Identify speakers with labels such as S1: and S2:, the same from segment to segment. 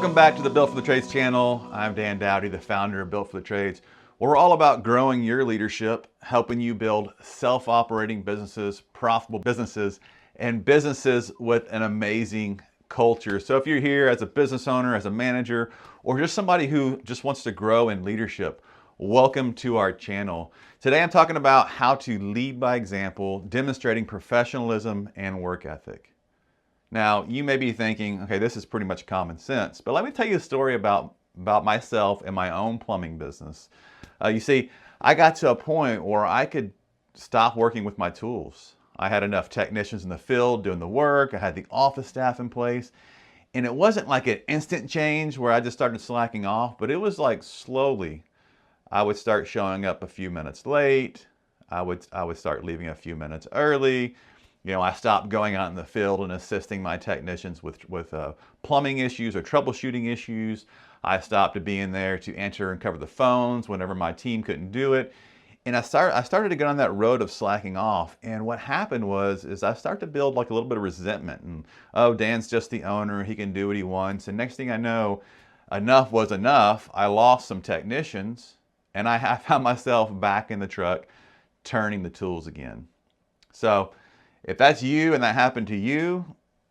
S1: Welcome back to the Built for the Trades channel. I'm Dan Dowdy, the founder of Built for the Trades. We're all about growing your leadership, helping you build self-operating businesses, profitable businesses, and businesses with an amazing culture. So if you're here as a business owner, as a manager, or just somebody who just wants to grow in leadership, welcome to our channel. Today I'm talking about how to lead by example, demonstrating professionalism and work ethic. Now, you may be thinking, okay, this is pretty much common sense, but let me tell you a story about myself and my own plumbing business. You see, I got to a point where I could stop working with my tools. I had enough technicians in the field doing the work, I had the office staff in place, and it wasn't like an instant change where I just started slacking off, but it was like slowly. I would start showing up a few minutes late, I would start leaving a few minutes early. You know, I stopped going out in the field and assisting my technicians with plumbing issues or troubleshooting issues. I stopped being there to answer and cover the phones whenever my team couldn't do it. And I started to get on that road of slacking off. And what happened is I started to build like a little bit of resentment. And, oh, Dan's just the owner. He can do what he wants. And next thing I know, enough was enough. I lost some technicians and I found myself back in the truck turning the tools again. So if that's you and that happened to you,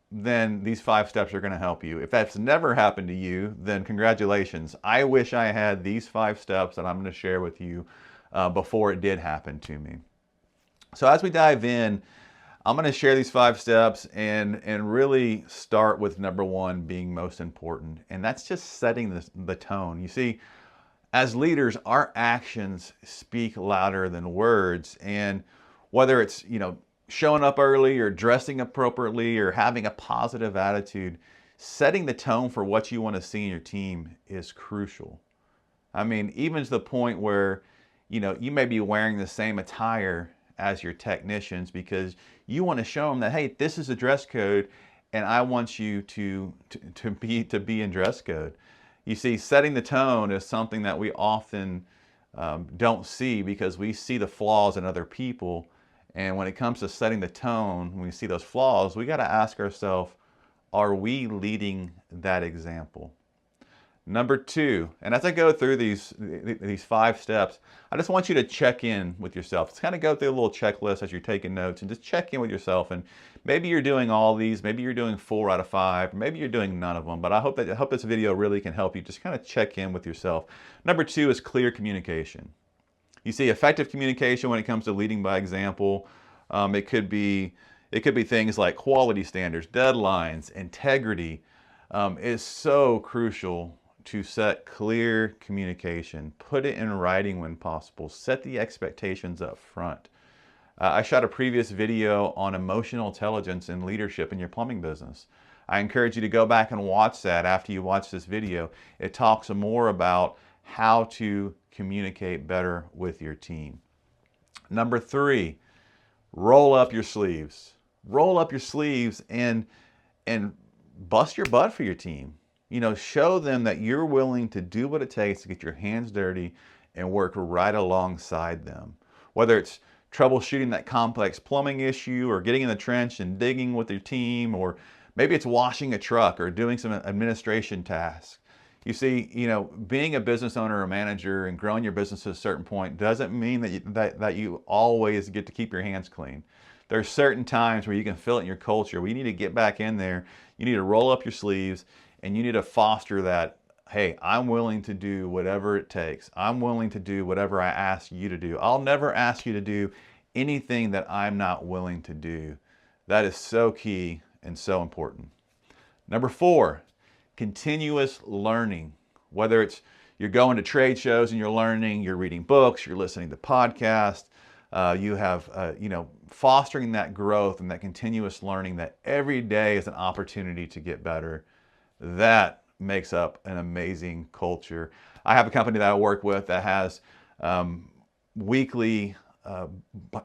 S1: then these 5 steps are going to help you. If that's never happened to you, then congratulations. I wish I had these 5 steps that I'm going to share with you before it did happen to me. So as we dive in, I'm going to share these 5 steps and really start with number 1 being most important. And that's just setting the tone. You see, as leaders, our actions speak louder than words. And whether it's, showing up early or dressing appropriately or having a positive attitude, setting the tone for what you want to see in your team is crucial. I mean, even to the point where, you may be wearing the same attire as your technicians because you want to show them that, hey, this is a dress code and I want you to be in dress code. You see, setting the tone is something that we often don't see because we see the flaws in other people. And when it comes to setting the tone, when we see those flaws, we got to ask ourselves, are we leading that example? Number 2, and as I go through these 5 steps, I just want you to check in with yourself. Just kind of go through a little checklist as you're taking notes and just check in with yourself. And maybe you're doing all these, maybe you're doing 4 out of 5, maybe you're doing none of them. But I hope this video really can help you just kind of check in with yourself. Number 2 is clear communication. You see, effective communication when it comes to leading by example, it could be things like quality standards, deadlines, integrity. Is so crucial to set clear communication. Put it in writing when possible. Set the expectations up front. I shot a previous video on emotional intelligence and leadership in your plumbing business. I encourage you to go back and watch that after you watch this video. It talks more about how to communicate better with your team. Number 3, roll up your sleeves. Roll up your sleeves and bust your butt for your team. Show them that you're willing to do what it takes to get your hands dirty and work right alongside them. Whether it's troubleshooting that complex plumbing issue or getting in the trench and digging with your team, or maybe it's washing a truck or doing some administration tasks. You see, being a business owner or manager and growing your business to a certain point doesn't mean that you always get to keep your hands clean. There's certain times where you can feel it in your culture. We need to get back in there. You need to roll up your sleeves and you need to foster that, hey, I'm willing to do whatever it takes. I'm willing to do whatever I ask you to do. I'll never ask you to do anything that I'm not willing to do. That is so key and so important. Number 4, continuous learning. Whether it's you're going to trade shows and you're learning, you're reading books, you're listening to podcasts, you have, fostering that growth and that continuous learning that every day is an opportunity to get better. That makes up an amazing culture. I have a company that I work with that has weekly,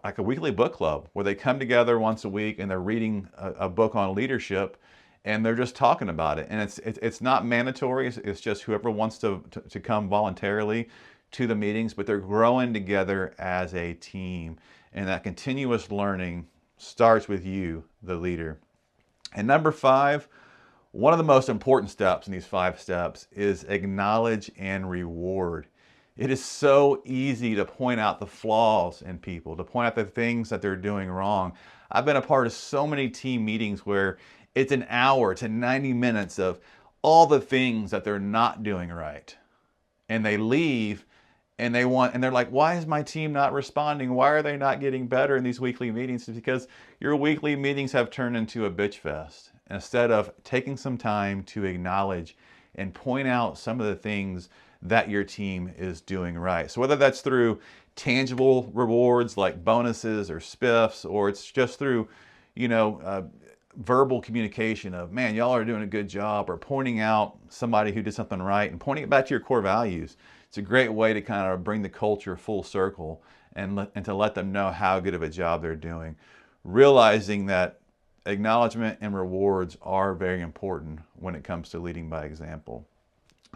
S1: like a weekly book club where they come together once a week and they're reading a book on leadership. And they're just talking about it. And it's not mandatory. It's just whoever wants to come voluntarily to the meetings, but they're growing together as a team. And that continuous learning starts with you, the leader. And number 5, One of the most important steps in these 5 steps is acknowledge and reward. It is so easy to point out the flaws in people, to point out the things that they're doing wrong. I've been a part of so many team meetings where it's an hour to 90 minutes of all the things that they're not doing right. And they leave and they're like, why is my team not responding? Why are they not getting better in these weekly meetings? It's because your weekly meetings have turned into a bitch fest. Instead of taking some time to acknowledge and point out some of the things that your team is doing right. So whether that's through tangible rewards like bonuses or spiffs, or it's just through, verbal communication of, man, y'all are doing a good job, or pointing out somebody who did something right and pointing it back to your core values. It's a great way to kind of bring the culture full circle and to let them know how good of a job they're doing. Realizing that acknowledgement and rewards are very important when it comes to leading by example.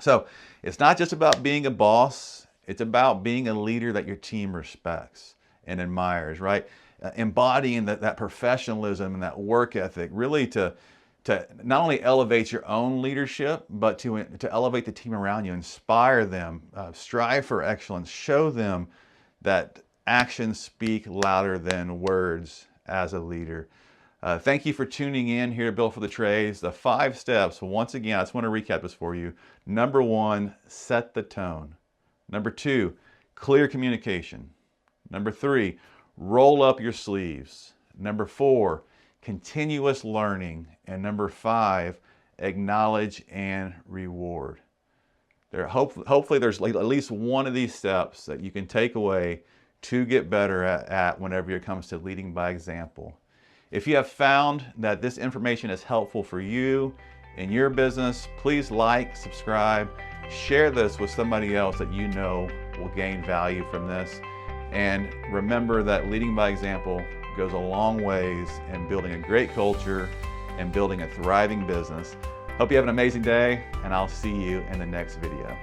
S1: So it's not just about being a boss, it's about being a leader that your team respects and admires, right? Embodying that professionalism and that work ethic, really to not only elevate your own leadership, but to elevate the team around you, inspire them, strive for excellence, show them that actions speak louder than words as a leader. Thank you for tuning in here to Built for the Trades. The 5 steps, once again, I just want to recap this for you. Number 1, set the tone. Number 2, clear communication. Number 3, roll up your sleeves. Number 4, continuous learning. And number 5, acknowledge and reward. Hopefully there's at least one of these steps that you can take away to get better at whenever it comes to leading by example. If you have found that this information is helpful for you in your business, please like, subscribe, share this with somebody else that you know will gain value from this. And remember that leading by example goes a long ways in building a great culture and building a thriving business. Hope you have an amazing day, and I'll see you in the next video.